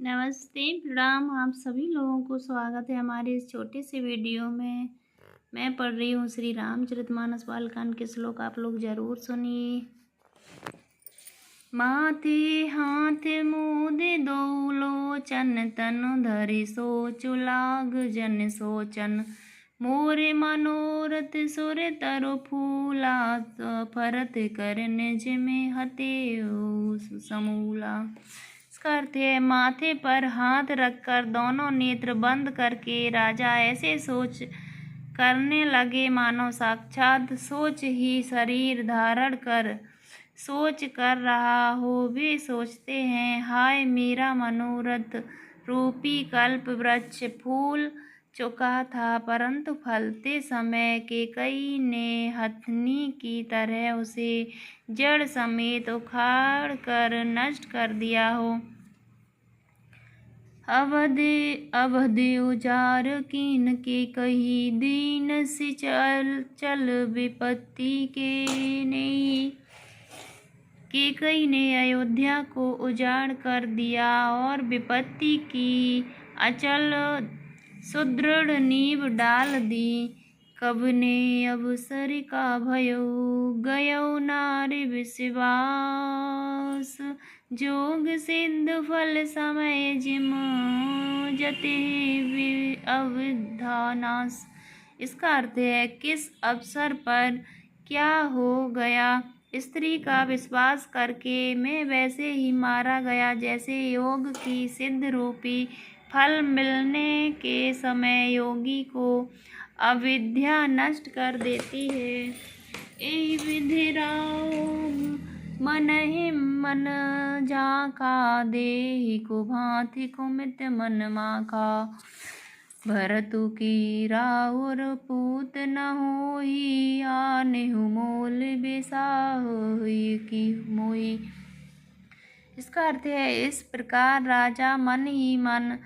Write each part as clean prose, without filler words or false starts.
नमस्ते, प्रणाम आप सभी लोगों को स्वागत है हमारे इस छोटे से वीडियो में। मैं पढ़ रही हूँ श्री रामचरितमानस बालकांड के श्लोक, आप लोग जरूर सुनिए। माथे हाथ मोदे दो लोचन, तनु धरि सोचु लाग जन सोचन। मोरे मनोरथ सुर तरु फूला, फरत कर निज में हते समूला। इसका अर्थ है, माथे पर हाथ रखकर दोनों नेत्र बंद करके राजा ऐसे सोच करने लगे मानो साक्षात सोच ही शरीर धारण कर सोच कर रहा हो। वे सोचते हैं, हाय मेरा मनोरथ रूपी कल्प वृक्ष फूल चुका था, परंतु फलते समय केकई ने हथनी की तरह उसे जड़ समेत उखाड़ कर नष्ट कर दिया हो। अवधि उजार कीन के कही दीन से चल विपत्ति के नहीं। केकई ने अयोध्या को उजाड़ कर दिया और विपत्ति की अचल सुदृढ़ नींव डाल दी। कब ने अवसर का भयो गयो नारी विश्वास, जोग सिद्ध फल समय जिम जते अवधानास। इसका अर्थ है, किस अवसर पर क्या हो गया। स्त्री का विश्वास करके मैं वैसे ही मारा गया जैसे योग की सिद्ध रूपी फल मिलने के समय योगी को अविद्या नष्ट कर देती है। एहि विधि राव मनहि मन झाँका, देहि को भांति कुमित मन माखा। भरतु की राउर पूत न होई, आनेहु मोल बेसाहोई की मोई। इसका अर्थ है, इस प्रकार राजा मन ही मन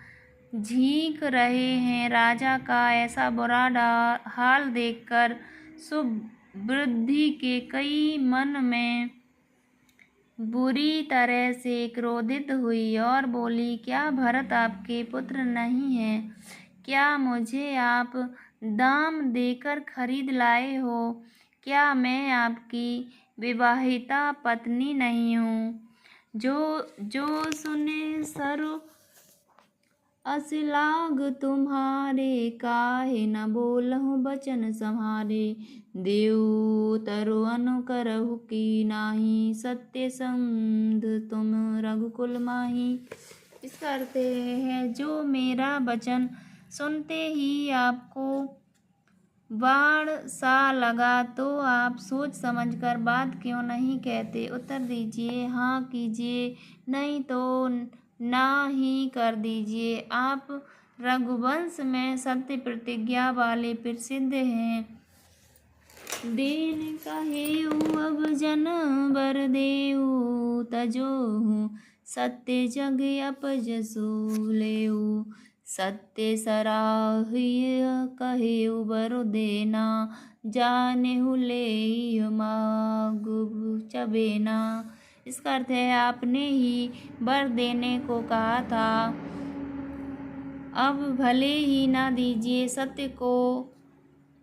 झींक रहे हैं। राजा का ऐसा बुरा हाल देखकर सुबुद्धि के कई मन में बुरी तरह से क्रोधित हुई और बोली, क्या भरत आपके पुत्र नहीं है? क्या मुझे आप दाम देकर खरीद लाए हो? क्या मैं आपकी विवाहिता पत्नी नहीं हूँ? जो सुने सर्व असिलाग तुम्हारे, काहे न बोलहु बचन सम्हारे। देव तरु अनुकरहु की नाही, सत्य संध तुम रघुकुल माही। इसका अर्थ है, जो मेरा वचन सुनते ही आपको बाण सा लगा तो आप सोच समझकर बात क्यों नहीं कहते। उत्तर दीजिए, हाँ कीजिए, नहीं तो ना ही कर दीजिए। आप रघुवंश में सत्य प्रतिज्ञा वाले प्रसिद्ध हैं। देन कहेउ अब जन बर देऊ, तजोहु सत्य जग अपजसु लेऊ। सत्य सराहिय कहेउ बरु देना, जानेहु लेई मागु चबेना। इसका अर्थ है, आपने ही वर देने को कहा था, अब भले ही ना दीजिए। सत्य को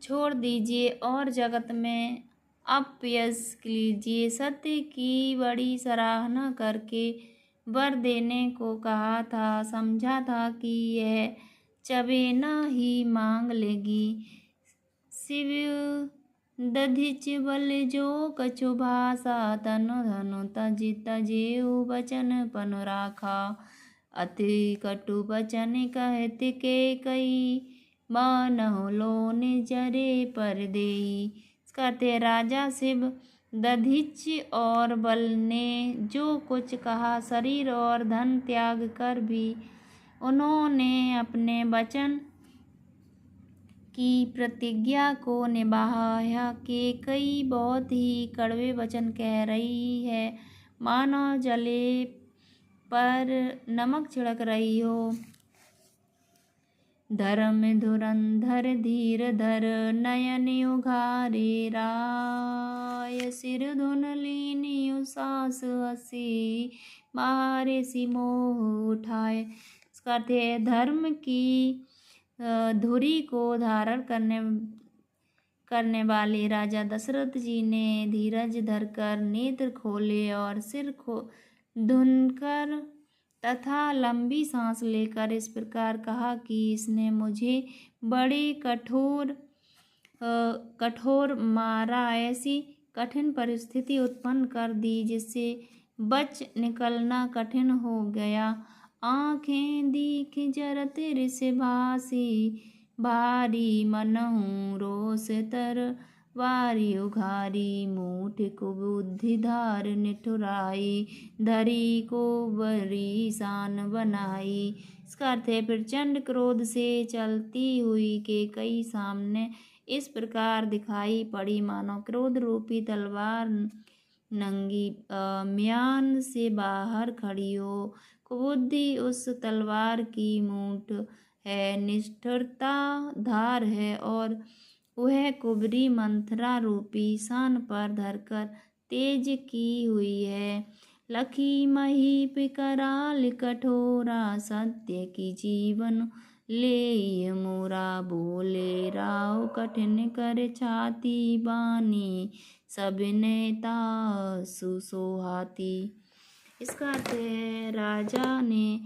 छोड़ दीजिए और जगत में अपयश लीजिए। सत्य की बड़ी सराहना करके वर देने को कहा था। समझा था कि यह चबेना ही मांग लेगी। शिव दधिच बल जो कछु भाषा, तनु धनु तजेऊ बचन पनु राखा। अति कटु बचन कहत के कई, मानहु लोन जरे पर देई। इसका अर्थ है, राजा शिव दधिच और बल ने जो कुछ कहा, शरीर और धन त्याग कर भी उन्होंने अपने वचन की प्रतिज्ञा को निभाया। के कई बहुत ही कड़वे वचन कह रही है, मानो जले पर नमक छिड़क रही हो। धर्म धुरंधर धीर धर नयन उघारे राय सिर धुन लीनी सास हसी बाहरे सी मोह उठाए। इसका अर्थ है धर्म की धुरी को धारण करने वाले राजा दशरथ जी ने धीरज धरकर नेत्र खोले और सिर को धुनकर तथा लंबी सांस लेकर इस प्रकार कहा कि इसने मुझे बड़ी कठोर मारा, ऐसी कठिन परिस्थिति उत्पन्न कर दी जिससे बच निकलना कठिन हो गया। आँखें दीख जरत रिस भासी भारी मनहु रोष तर वारी उघारी मूठ को बुद्धि धार निठुराई धरी को बरी शान बनाई। इसका अर्थ है प्रचंड क्रोध से चलती हुई कैकेयी सामने इस प्रकार दिखाई पड़ी मानो क्रोध रूपी तलवार नंगी म्यान से बाहर खड़ी हो। कुबुद्धि उस तलवार की मूठ है, निष्ठुरता धार है और वह कुबरी मंथरा रूपी शान पर धरकर तेज की हुई है। लखी महीप कराल कठोरा सत्य की जीवन ले मोरा बोले राव कठिन कर छाती बानी सब नेता सुसोहाती। इसका अर्थ है राजा ने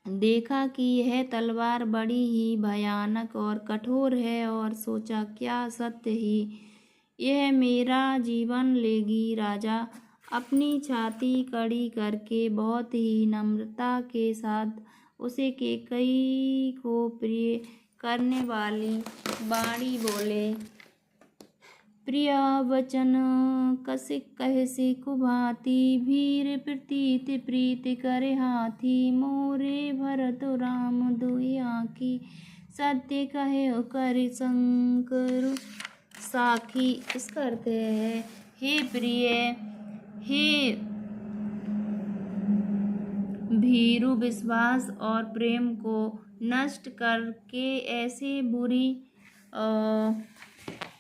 देखा कि यह तलवार बड़ी ही भयानक और कठोर है और सोचा क्या सत्य ही यह मेरा जीवन लेगी। राजा अपनी छाती कड़ी करके बहुत ही नम्रता के साथ उसे कैकेयी को प्रिय करने वाली वाणी बोले। प्रिय वचन कसिक कहसी कुभाती भीर प्रतीत प्रीति करे हाथी मोरे भरत राम दुई आँखी सत्य कहे कर शंकर साखी। इसका अर्थ है हे प्रिय, हे भीरु, विश्वास और प्रेम को नष्ट करके ऐसे बुरी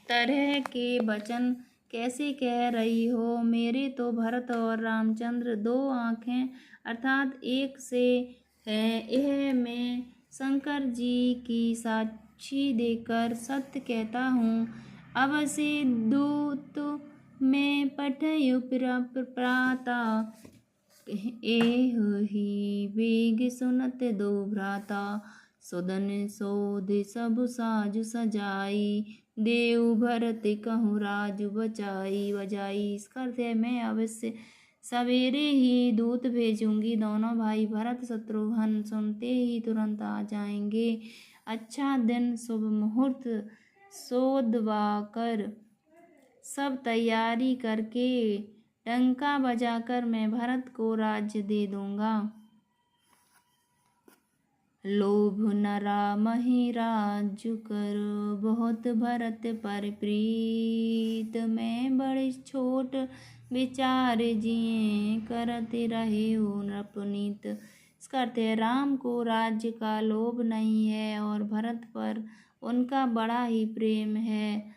तरह के वचन कैसे कह रही हो। मेरे तो भरत और रामचंद्र दो आँखें अर्थात एक से हैं। यह मैं शंकर जी की साक्षी देकर सत्य कहता हूँ। अब से दूत में पठयु प्राता एह ही वेग सुनत दो भ्राता सुदन सोध सब साजु सजाई देव भरत कहूँ राजु बजाई। इसका अर्थ है मैं अवश्य सवेरे ही दूत भेजूंगी, दोनों भाई भरत शत्रुघ्न सुनते ही तुरंत आ जाएंगे। अच्छा दिन शुभ मुहूर्त सोधवाकर सब तैयारी करके डंका बजाकर मैं भरत को राज्य दे दूंगा। लोभ नरा मही राजु कर बहुत भरत पर प्रीत मैं बड़े छोट विचार जिए करते रहे हो नृपनीत। इसका अर्थ है राम को राज्य का लोभ नहीं है और भरत पर उनका बड़ा ही प्रेम है।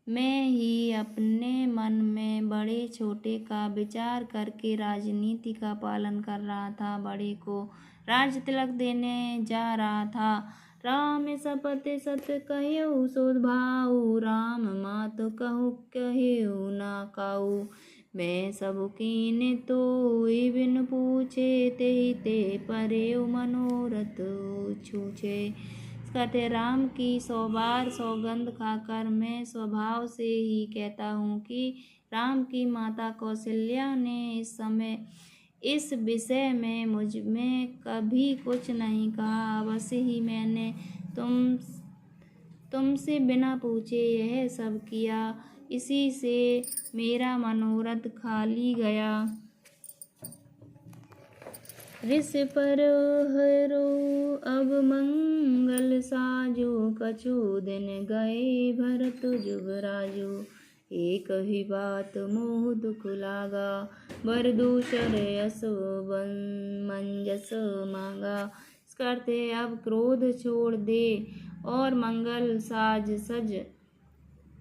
मैं ही अपने मन में बड़े छोटे का विचार करके राजनीति का पालन कर रहा था, बड़े को राज तिलक देने जा रहा था। राम सपत सत कहु सोध भाऊ राम मात कहु कहु ना काऊ मैं सब कीन तो बिन पूछे ते परे मनोरथ छूछे। कहते राम की 100 बार सौगंध खाकर मैं स्वभाव से ही कहता हूँ कि राम की माता कौशल्या ने इस समय इस विषय में मुझ में कभी कुछ नहीं कहा। अवश्य ही मैंने तुमसे बिना पूछे यह सब किया, इसी से मेरा मनोरथ खाली गया। ऋष पर हरो अब मंगल साजो कछु दिन गए भरत जुगराजो एक ही बात मोह दुख लागा बर दूसर यस मंजस मांगा। इसका अर्थ है अब क्रोध छोड़ दे और मंगल साज सज।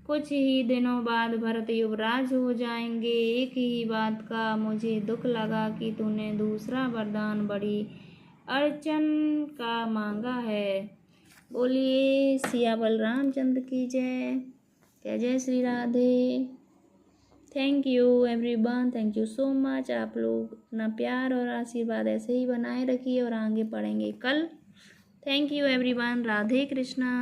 कुछ ही दिनों बाद भरत युवराज हो जाएंगे। एक ही बात का मुझे दुख लगा कि तूने दूसरा वरदान बड़ी अड़चन का मांगा है। बोलिए सिया बलरामचंद्र की जय। जय जय Shri Radhe. Thank you everyone, thank you so much. आप लोग अपना प्यार और आशीर्वाद ऐसे ही बनाए रखिए और आगे पढ़ेंगे कल। Thank you everyone. Radhe Krishna.